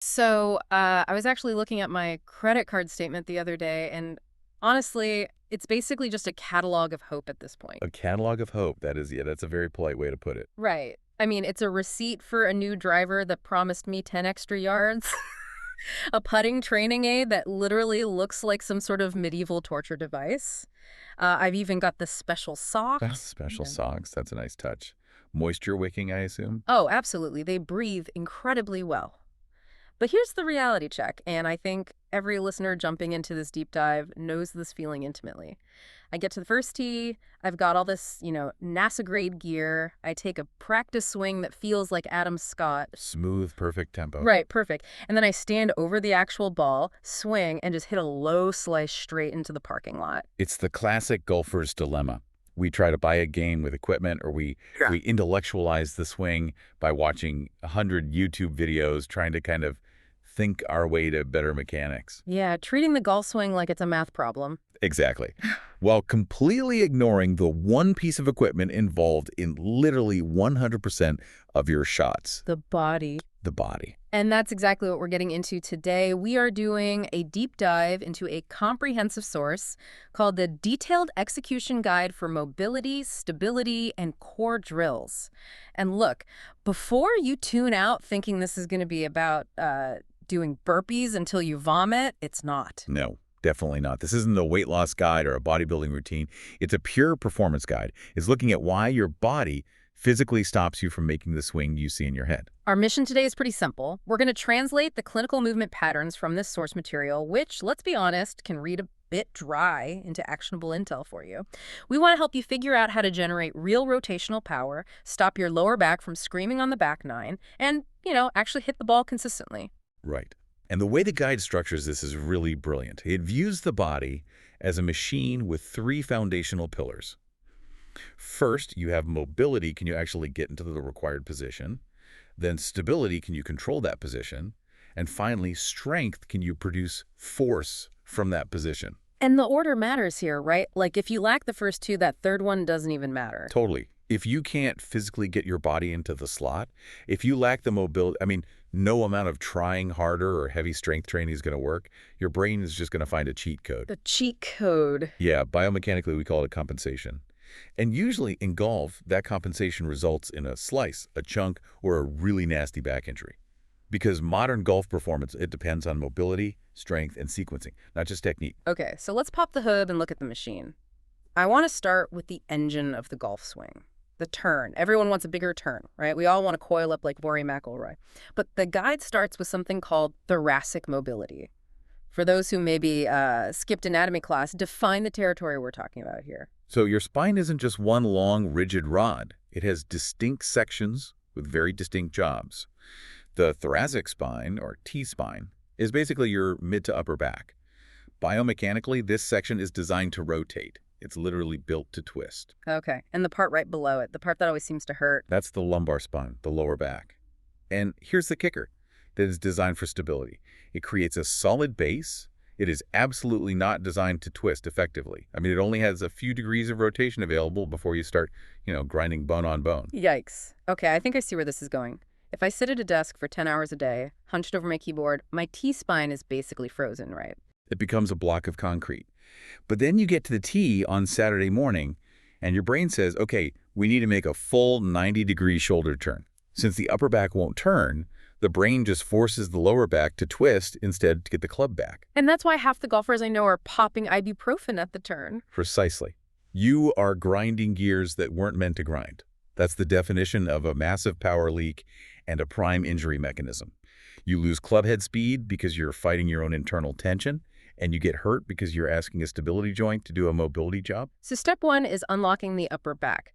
I was actually looking at my credit card statement the other day, and honestly, it's basically just a catalog of hope at this point. A catalog of hope. That is, yeah, that's a very polite way to put it. Right. I mean, it's a receipt for a new driver that promised me 10 extra yards, a putting training aid that literally looks like some sort of medieval torture device. I've even got the special socks. Special Yeah. socks. That's a nice touch. Moisture wicking, I assume? Oh, absolutely. They breathe incredibly well. But here's the reality check, and I think every listener jumping into this deep dive knows this feeling intimately. I get to the first tee, I've got all this, NASA grade gear. I take a practice swing that feels like Adam Scott. Smooth, perfect tempo. Right, perfect. And then I stand over the actual ball, swing, and just hit a low slice straight into the parking lot. It's the classic golfer's dilemma. We try to buy a game with equipment, or Yeah. we intellectualize the swing by watching 100 YouTube videos, trying to kind of think our way to better mechanics. Yeah, treating the golf swing like it's a math problem. Exactly. While completely ignoring the one piece of equipment involved in literally 100% of your shots, The body. the body. And that's exactly what we're getting into today. We are doing a deep dive into a comprehensive source called the Detailed Execution Guide for Mobility, Stability, and Core Drills. And look, before you tune out thinking this is going to be about doing burpees until you vomit, it's not. No, definitely not. This isn't a weight loss guide or a bodybuilding routine. It's a pure performance guide. It's looking at why your body physically stops you from making the swing you see in your head. Our mission today is pretty simple. We're going to translate the clinical movement patterns from this source material, which, let's be honest, can read a bit dry, into actionable intel for you. We want to help you figure out how to generate real rotational power, stop your lower back from screaming on the back nine, and, actually hit the ball consistently. Right. And the way the guide structures this is really brilliant. It views the body as a machine with three foundational pillars. First, you have mobility. Can you actually get into the required position? Then stability. Can you control that position? And finally, strength. Can you produce force from that position? And the order matters here, right? Like, if you lack the first two, that third one doesn't even matter. Totally. If you can't physically get your body into the slot, if you lack the mobility, no amount of trying harder or heavy strength training is going to work. Your brain is just going to find a cheat code. The cheat code. Yeah, biomechanically, we call it a compensation. And usually in golf, that compensation results in a slice, a chunk, or a really nasty back injury. Because modern golf performance, it depends on mobility, strength, and sequencing, not just technique. Okay, so let's pop the hood and look at the machine. I want to start with the engine of the golf swing. The turn. Everyone wants a bigger turn, right? We all want to coil up like Rory McIlroy. But the guide starts with something called thoracic mobility. For those who maybe skipped anatomy class, define the territory we're talking about here. So your spine isn't just one long, rigid rod. It has distinct sections with very distinct jobs. The thoracic spine, or T-spine, is basically your mid to upper back. Biomechanically, this section is designed to rotate. It's literally built to twist. Okay, and the part right below it, the part that always seems to hurt. That's the lumbar spine, the lower back. And here's the kicker that is designed for stability. It creates a solid base. It is absolutely not designed to twist effectively. It only has a few degrees of rotation available before you start, grinding bone on bone. Yikes. Okay, I think I see where this is going. If I sit at a desk for 10 hours a day, hunched over my keyboard, my T-spine is basically frozen, right? It becomes a block of concrete. But then you get to the tee on Saturday morning, and your brain says, okay, we need to make a full 90-degree shoulder turn. Since the upper back won't turn, the brain just forces the lower back to twist instead to get the club back. And that's why half the golfers I know are popping ibuprofen at the turn. Precisely. You are grinding gears that weren't meant to grind. That's the definition of a massive power leak and a prime injury mechanism. You lose clubhead speed because you're fighting your own internal tension, and you get hurt because you're asking a stability joint to do a mobility job. So step one is unlocking the upper back.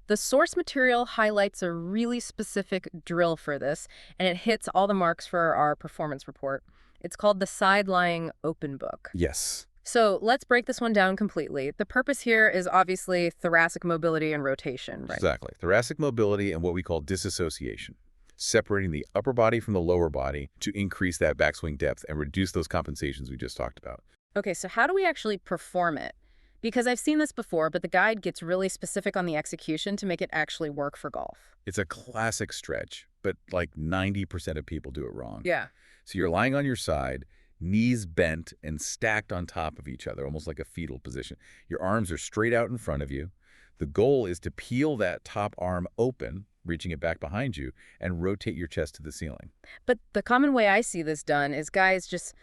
The source material highlights a really specific drill for this, and it hits all the marks for our performance report. It's called the side-lying open book. Yes. So let's break this one down completely. The purpose here is obviously thoracic mobility and rotation, right? Exactly. Thoracic mobility and what we call dissociation. Separating the upper body from the lower body to increase that backswing depth and reduce those compensations we just talked about. Okay, so how do we actually perform it? Because I've seen this before, but the guide gets really specific on the execution to make it actually work for golf. It's a classic stretch, but like 90% of people do it wrong. Yeah. So you're lying on your side, knees bent and stacked on top of each other, almost like a fetal position. Your arms are straight out in front of you. The goal is to peel that top arm open, reaching it back behind you, and rotate your chest to the ceiling. But the common way I see this done is guys just,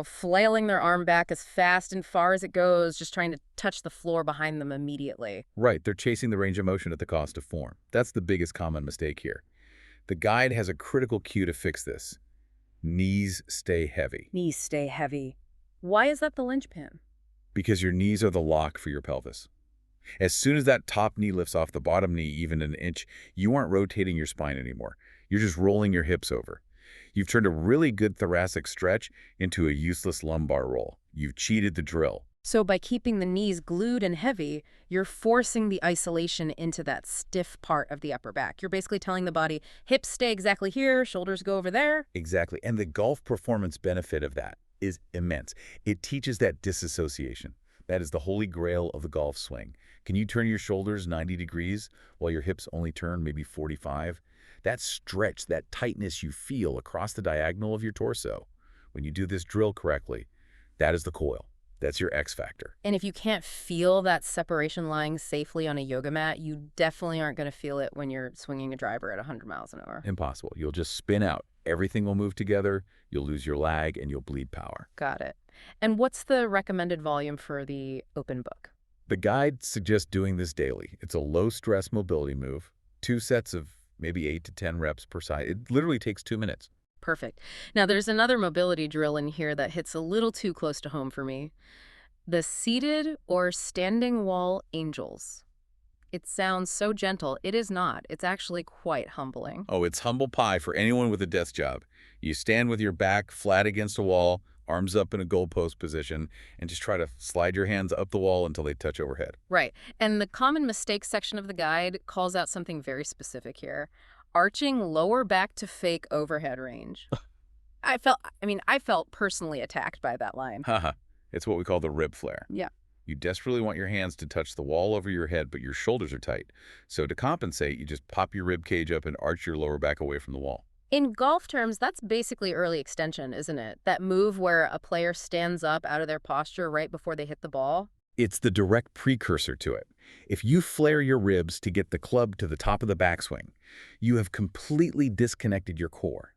flailing their arm back as fast and far as it goes, just trying to touch the floor behind them immediately. Right, they're chasing the range of motion at the cost of form. That's the biggest common mistake here. The guide has a critical cue to fix this. Knees stay heavy. Knees stay heavy. Why is that the linchpin? Because your knees are the lock for your pelvis. As soon as that top knee lifts off the bottom knee even an inch, you aren't rotating your spine anymore. You're just rolling your hips over. You've turned a really good thoracic stretch into a useless lumbar roll. You've cheated the drill. So by keeping the knees glued and heavy, you're forcing the isolation into that stiff part of the upper back. You're basically telling the body, hips stay exactly here, shoulders go over there. Exactly. And the golf performance benefit of that is immense. It teaches that dissociation. That is the holy grail of the golf swing. Can you turn your shoulders 90 degrees while your hips only turn maybe 45? That stretch, that tightness you feel across the diagonal of your torso, when you do this drill correctly, that is the coil. That's your X factor. And if you can't feel that separation lying safely on a yoga mat, you definitely aren't going to feel it when you're swinging a driver at 100 miles an hour. Impossible. You'll just spin out. Everything will move together, you'll lose your lag, and you'll bleed power. Got it. And what's the recommended volume for the open book? The guide suggests doing this daily. It's a low-stress mobility move, 2 sets of maybe 8 to 10 reps per side. It literally takes 2 minutes. Perfect. Now, there's another mobility drill in here that hits a little too close to home for me. The seated or standing wall angels. It sounds so gentle. It is not. It's actually quite humbling. Oh, it's humble pie for anyone with a desk job. You stand with your back flat against a wall, arms up in a goalpost position, and just try to slide your hands up the wall until they touch overhead. Right. And the common mistakes section of the guide calls out something very specific here. Arching lower back to fake overhead range. I felt personally attacked by that line. Haha. It's what we call the rib flare. Yeah. You desperately want your hands to touch the wall over your head, but your shoulders are tight. So to compensate, you just pop your rib cage up and arch your lower back away from the wall. In golf terms, that's basically early extension, isn't it? That move where a player stands up out of their posture right before they hit the ball. It's the direct precursor to it. If you flare your ribs to get the club to the top of the backswing, you have completely disconnected your core.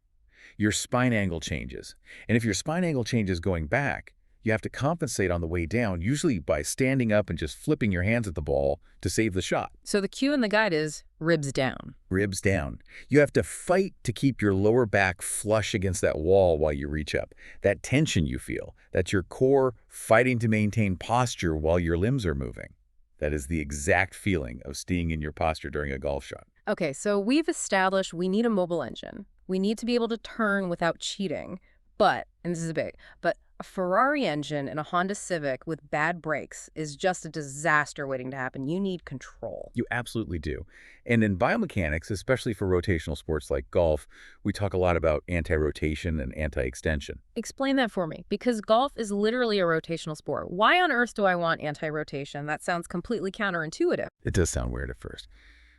Your spine angle changes. And if your spine angle changes going back, you have to compensate on the way down, usually by standing up and just flipping your hands at the ball to save the shot. So the cue in the guide is ribs down. Ribs down. You have to fight to keep your lower back flush against that wall while you reach up. That tension you feel, that's your core fighting to maintain posture while your limbs are moving. That is the exact feeling of staying in your posture during a golf shot. Okay, so we've established we need a mobile engine. We need to be able to turn without cheating. But, and this is big, but a Ferrari engine in a Honda Civic with bad brakes is just a disaster waiting to happen. You need control. You absolutely do. And in biomechanics, especially for rotational sports like golf, we talk a lot about anti-rotation and anti-extension. Explain that for me, because golf is literally a rotational sport. Why on earth do I want anti-rotation? That sounds completely counterintuitive. It does sound weird at first.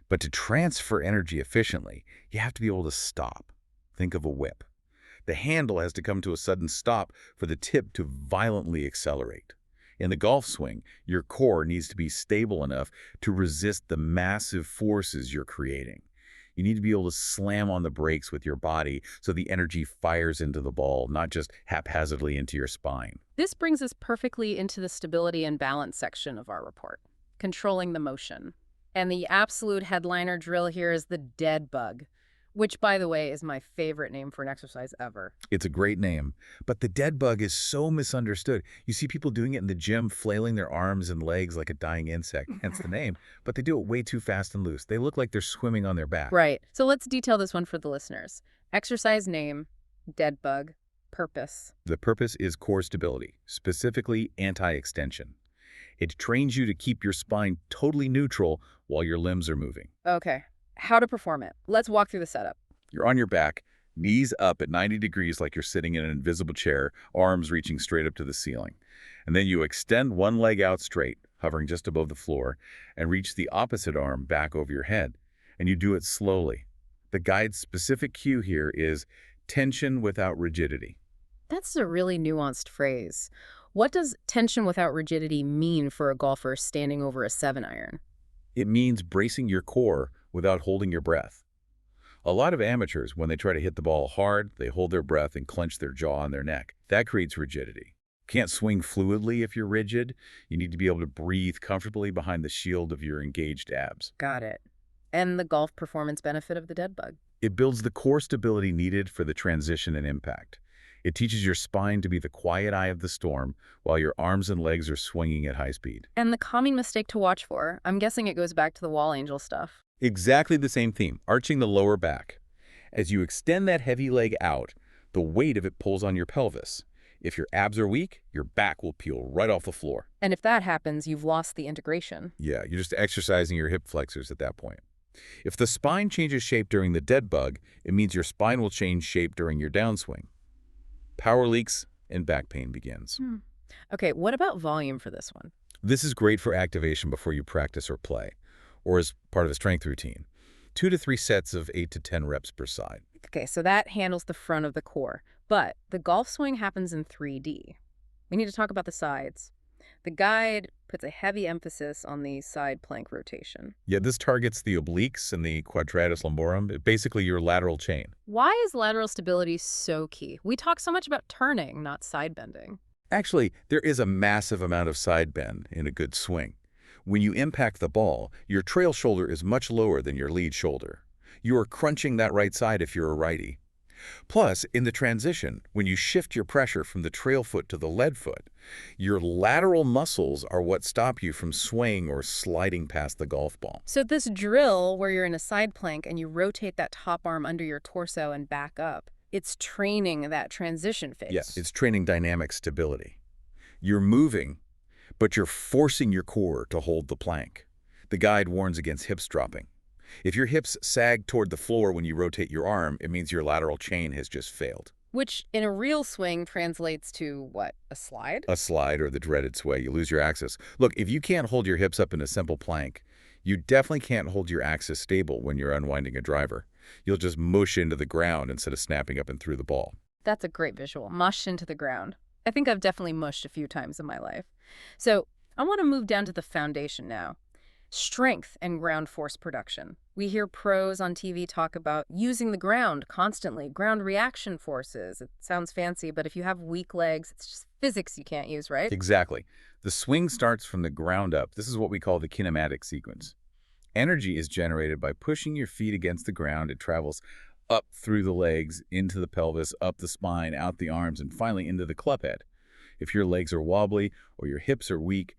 But to transfer energy efficiently, you have to be able to stop. Think of a whip. The handle has to come to a sudden stop for the tip to violently accelerate. In the golf swing, your core needs to be stable enough to resist the massive forces you're creating. You need to be able to slam on the brakes with your body so the energy fires into the ball, not just haphazardly into your spine. This brings us perfectly into the stability and balance section of our report, controlling the motion. And the absolute headliner drill here is the dead bug, which, by the way, is my favorite name for an exercise ever. It's a great name, but the dead bug is so misunderstood. You see people doing it in the gym, flailing their arms and legs like a dying insect, hence the name, but they do it way too fast and loose. They look like they're swimming on their back. Right. So let's detail this one for the listeners. Exercise name, dead bug, purpose. The purpose is core stability, specifically anti-extension. It trains you to keep your spine totally neutral while your limbs are moving. Okay. How to perform it. Let's walk through the setup. You're on your back, knees up at 90 degrees like you're sitting in an invisible chair, arms reaching straight up to the ceiling. And then you extend one leg out straight, hovering just above the floor, and reach the opposite arm back over your head. And you do it slowly. The guide's specific cue here is tension without rigidity. That's a really nuanced phrase. What does tension without rigidity mean for a golfer standing over a 7-iron? It means bracing your core without holding your breath. A lot of amateurs, when they try to hit the ball hard, they hold their breath and clench their jaw and their neck. That creates rigidity. Can't swing fluidly if you're rigid. You need to be able to breathe comfortably behind the shield of your engaged abs. Got it. And the golf performance benefit of the dead bug. It builds the core stability needed for the transition and impact. It teaches your spine to be the quiet eye of the storm while your arms and legs are swinging at high speed. And the common mistake to watch for, I'm guessing it goes back to the wall angel stuff. Exactly the same theme, arching the lower back. As you extend that heavy leg out, the weight of it pulls on your pelvis. If your abs are weak, your back will peel right off the floor. And if that happens, you've lost the integration. Yeah, you're just exercising your hip flexors at that point. If the spine changes shape during the dead bug, it means your spine will change shape during your downswing. Power leaks and back pain begins. Okay, what about volume for this one? This is great for activation before you practice or play, or as part of a strength routine. 2 to 3 sets of 8 to 10 reps per side. Okay, so that handles the front of the core, but the golf swing happens in 3D. We need to talk about the sides. The guide puts a heavy emphasis on the side plank rotation. Yeah, this targets the obliques and the quadratus lumborum, basically your lateral chain. Why is lateral stability so key? We talk so much about turning, not side bending. Actually, there is a massive amount of side bend in a good swing. When you impact the ball, your trail shoulder is much lower than your lead shoulder. You are crunching that right side if you're a righty. Plus, in the transition, when you shift your pressure from the trail foot to the lead foot, your lateral muscles are what stop you from swaying or sliding past the golf ball. So this drill where you're in a side plank and you rotate that top arm under your torso and back up, it's training that transition phase. Yes, it's training dynamic stability. You're moving, but you're forcing your core to hold the plank. The guide warns against hips dropping. If your hips sag toward the floor when you rotate your arm, it means your lateral chain has just failed. Which, in a real swing, translates to, what, a slide? A slide, or the dreaded sway. You lose your axis. Look, if you can't hold your hips up in a simple plank, you definitely can't hold your axis stable when you're unwinding a driver. You'll just mush into the ground instead of snapping up and through the ball. That's a great visual. Mush into the ground. I think I've definitely mushed a few times in my life. So I want to move down to the foundation now. Strength and ground force production. We hear pros on TV talk about using the ground constantly, ground reaction forces. It sounds fancy, but if you have weak legs, it's just physics you can't use, right? Exactly. The swing starts from the ground up. This is what we call the kinematic sequence. Energy is generated by pushing your feet against the ground. It travels up through the legs, into the pelvis, up the spine, out the arms, and finally into the club head. If your legs are wobbly or your hips are weak,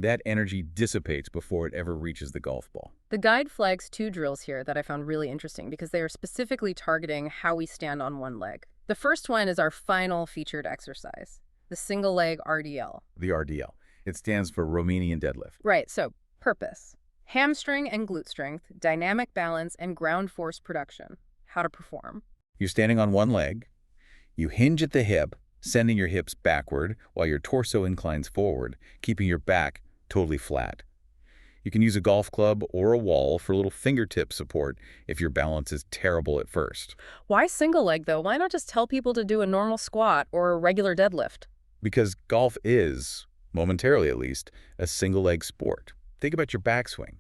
that energy dissipates before it ever reaches the golf ball. The guide flags 2 drills here that I found really interesting because they are specifically targeting how we stand on one leg. The first one is our final featured exercise, the single leg RDL. The RDL. It stands for Romanian deadlift. Right, so purpose. Hamstring and glute strength, dynamic balance, and ground force production. How to perform. You're standing on one leg. You hinge at the hip, sending your hips backward while your torso inclines forward, keeping your back totally flat. You can use a golf club or a wall for a little fingertip support if your balance is terrible at first. Why single leg, though? Why not just tell people to do a normal squat or a regular deadlift? Because golf is, momentarily at least, a single leg sport. Think about your backswing.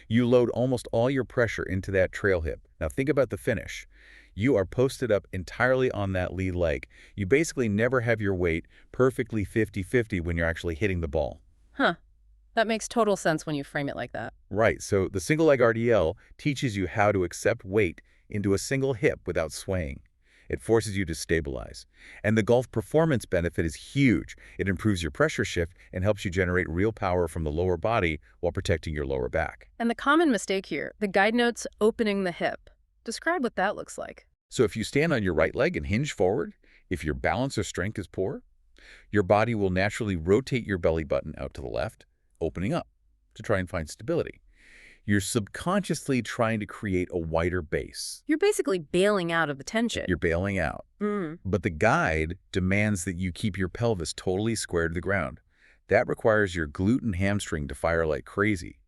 You load almost all your pressure into that trail hip. Now think about the finish. You are posted up entirely on that lead leg. You basically never have your weight perfectly 50-50 when you're actually hitting the ball. Huh. That makes total sense when you frame it like that. Right, so the single leg RDL teaches you how to accept weight into a single hip without swaying. It forces you to stabilize. And the golf performance benefit is huge. It improves your pressure shift and helps you generate real power from the lower body while protecting your lower back. And the common mistake here, the guide notes opening the hip. Describe what that looks like. So if you stand on your right leg and hinge forward, if your balance or strength is poor, your body will naturally rotate your belly button out to the left, opening up to try and find stability. You're subconsciously trying to create a wider base. You're basically bailing out of the tension. You're bailing out. But the guide demands that you keep your pelvis totally square to the ground. That requires your glute and hamstring to fire like crazy.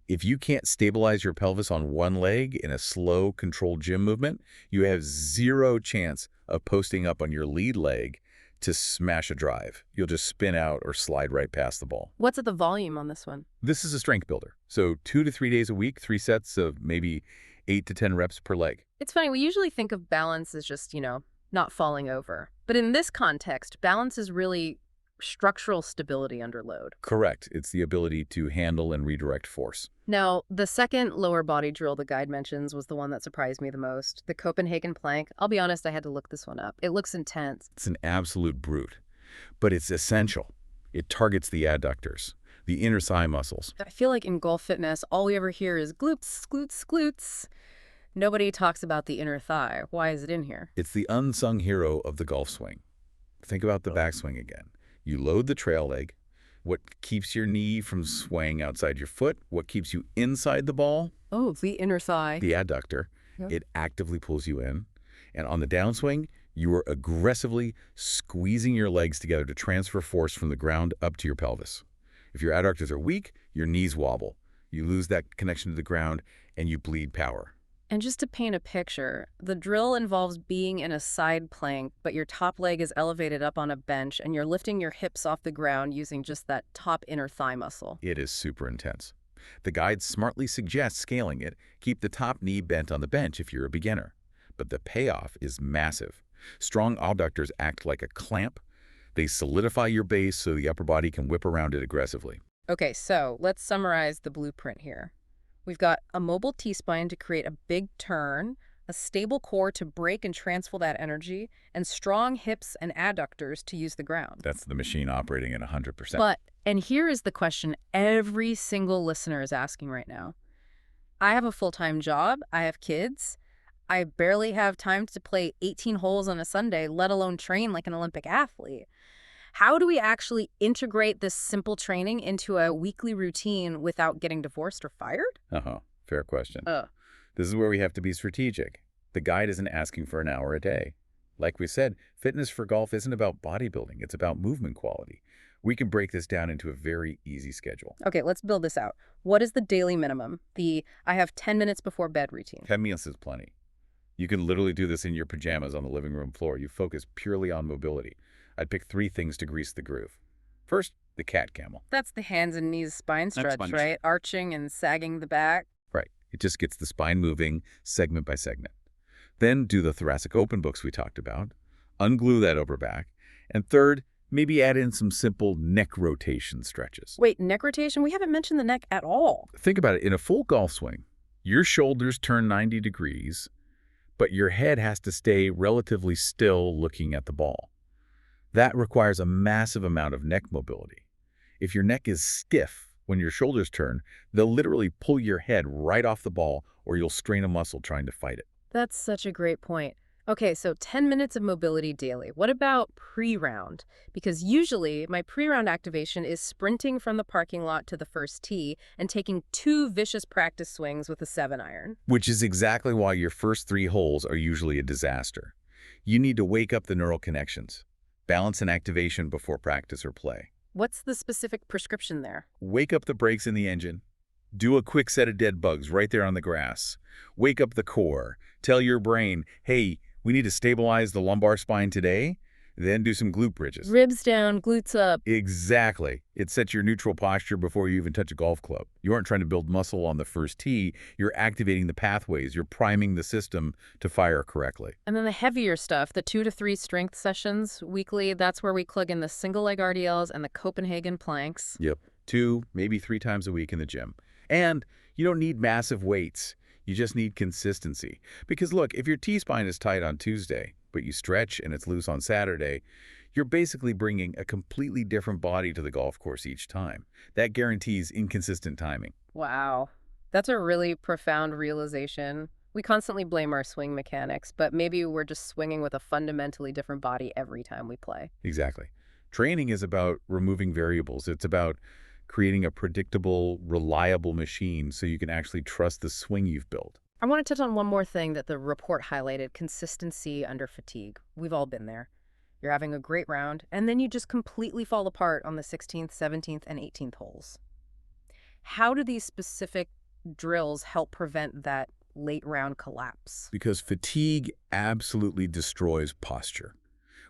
If you can't stabilize your pelvis on one leg in a slow, controlled gym movement, you have zero chance of posting up on your lead leg to smash a drive. You'll just spin out or slide right past the ball. What's at the volume on this one? This is a strength builder. So 2 to 3 days a week, 3 sets of maybe 8 to 10 reps per leg. It's funny, we usually think of balance as just, not falling over. But in this context, balance is really structural stability under load. Correct. It's the ability to handle and redirect force. Now, the second lower body drill the guide mentions was the one that surprised me the most, the Copenhagen plank. I'll be honest, I had to look this one up. It looks intense. It's an absolute brute, but it's essential. It targets the adductors, the inner thigh muscles. I feel like in golf fitness, all we ever hear is glutes, glutes, glutes. Nobody talks about the inner thigh. Why is it in here? It's the unsung hero of the golf swing. Think about the backswing again. You load the trail leg. What keeps your knee from swaying outside your foot? What keeps you inside the ball? Oh, the inner thigh. The adductor. Yep. It actively pulls you in. And on the downswing, you are aggressively squeezing your legs together to transfer force from the ground up to your pelvis. If your adductors are weak, your knees wobble. You lose that connection to the ground, and you bleed power. And just to paint a picture, the drill involves being in a side plank, but your top leg is elevated up on a bench, and you're lifting your hips off the ground using just that top inner thigh muscle. It is super intense. The guide smartly suggests scaling it. Keep the top knee bent on the bench if you're a beginner. But the payoff is massive. Strong adductors act like a clamp. They solidify your base so the upper body can whip around it aggressively. Okay, so let's summarize the blueprint here. We've got a mobile T-spine to create a big turn, a stable core to break and transfer that energy, and strong hips and adductors to use the ground. That's the machine operating at 100%. But, and here is the question every single listener is asking right now. I have a full-time job, I have kids, I barely have time to play 18 holes on a Sunday, let alone train like an Olympic athlete. How do we actually integrate this simple training into a weekly routine without getting divorced or fired? Fair question. This is where we have to be strategic. The guide isn't asking for an hour a day. Like we said, fitness for golf isn't about bodybuilding. It's about movement quality. We can break this down into a very easy schedule. Okay, let's build this out. What is the daily minimum? The I have 10 minutes before bed routine. 10 minutes is plenty. You can literally do this in your pajamas on the living room floor. You focus purely on mobility. I'd pick 3 things to grease the groove. First, the Cat-Camel. That's the hands and knees spine stretch, sponge. right? Arching and sagging the back. Right. It just gets the spine moving segment by segment. Then do the thoracic open books we talked about. Unglue that upper back. And third, maybe add in some simple neck rotation stretches. Wait, neck rotation? We haven't mentioned the neck at all. Think about it. In a full golf swing, your shoulders turn 90 degrees, but your head has to stay relatively still looking at the ball. That requires a massive amount of neck mobility. If your neck is stiff when your shoulders turn, they'll literally pull your head right off the ball, or you'll strain a muscle trying to fight it. That's such a great point. Okay, so 10 minutes of mobility daily. What about pre-round? Because usually my pre-round activation is sprinting from the parking lot to the first tee and taking 2 vicious practice swings with a 7-iron. Which is exactly why your first 3 holes are usually a disaster. You need to wake up the neural connections. Balance and activation before practice or play. What's the specific prescription there? Wake up the brakes in the engine. Do a quick set of dead bugs right there on the grass. Wake up the core. Tell your brain, hey, we need to stabilize the lumbar spine today. Then do some glute bridges. Ribs down, glutes up. Exactly. It sets your neutral posture before you even touch a golf club. You aren't trying to build muscle on the first tee. You're activating the pathways. You're priming the system to fire correctly. And then the heavier stuff, the 2 to 3 strength sessions weekly, that's where we plug in the single leg RDLs and the Copenhagen planks. Yep. 2, maybe 3 times a week in the gym. And you don't need massive weights. You just need consistency. Because look, if your T-spine is tight on Tuesday, but you stretch and it's loose on Saturday, you're basically bringing a completely different body to the golf course each time. That guarantees inconsistent timing. Wow. That's a really profound realization. We constantly blame our swing mechanics, but maybe we're just swinging with a fundamentally different body every time we play. Exactly. Training is about removing variables. It's about creating a predictable, reliable machine so you can actually trust the swing you've built. I want to touch on one more thing that the report highlighted, consistency under fatigue. We've all been there. You're having a great round, and then you just completely fall apart on the 16th, 17th, and 18th holes. How do these specific drills help prevent that late round collapse? Because fatigue absolutely destroys posture.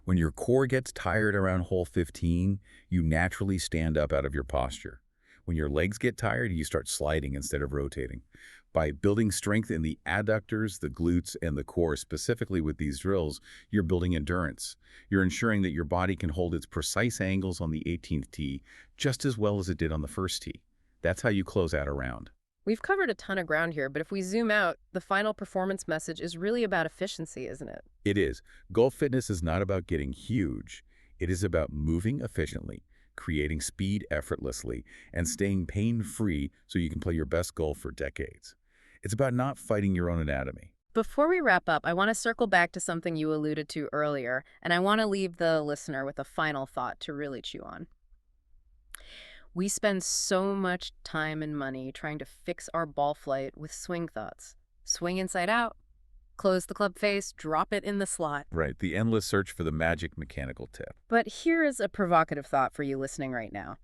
When your core gets tired around hole 15, you naturally stand up out of your posture. When your legs get tired, you start sliding instead of rotating. By building strength in the adductors, the glutes, and the core, specifically with these drills, you're building endurance. You're ensuring that your body can hold its precise angles on the 18th tee just as well as it did on the first tee. That's how you close out a round. We've covered a ton of ground here, but if we zoom out, the final performance message is really about efficiency, isn't it? It is. Golf fitness is not about getting huge. It is about moving efficiently, creating speed effortlessly, and staying pain-free so you can play your best golf for decades. It's about not fighting your own anatomy. Before we wrap up, I want to circle back to something you alluded to earlier, and I want to leave the listener with a final thought to really chew on. We spend so much time and money trying to fix our ball flight with swing thoughts. Swing inside out, close the club face, drop it in the slot. Right, the endless search for the magic mechanical tip. But here is a provocative thought for you listening right now.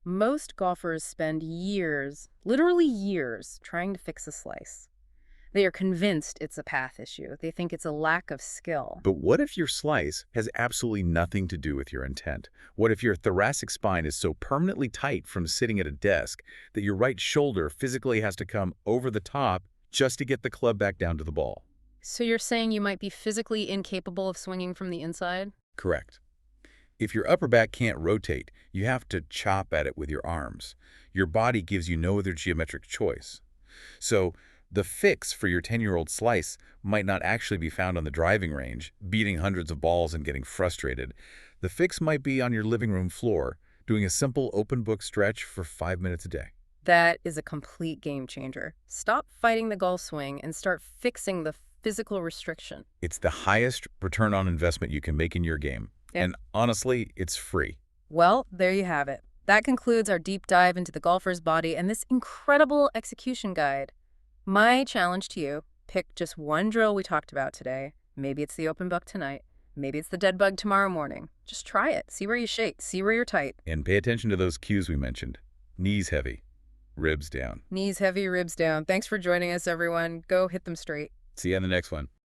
Most golfers spend years, literally years, trying to fix a slice. They are convinced it's a path issue. They think it's a lack of skill. But what if your slice has absolutely nothing to do with your intent? What if your thoracic spine is so permanently tight from sitting at a desk that your right shoulder physically has to come over the top just to get the club back down to the ball? So you're saying you might be physically incapable of swinging from the inside? Correct. If your upper back can't rotate, you have to chop at it with your arms. Your body gives you no other geometric choice. So the fix for your 10-year-old slice might not actually be found on the driving range, beating hundreds of balls and getting frustrated. The fix might be on your living room floor, doing a simple open book stretch for 5 minutes a day. That is a complete game changer. Stop fighting the golf swing and start fixing the physical restriction. It's the highest return on investment you can make in your game. Yep. And honestly, it's free. Well, there you have it. That concludes our deep dive into the golfer's body and this incredible execution guide. My challenge to you, pick just one drill we talked about today. Maybe it's the open buck tonight. Maybe it's the dead bug tomorrow morning. Just try it. See where you shake. See where you're tight. And pay attention to those cues we mentioned. Knees heavy, ribs down. Knees heavy, ribs down. Thanks for joining us, everyone. Go hit them straight. See you on the next one.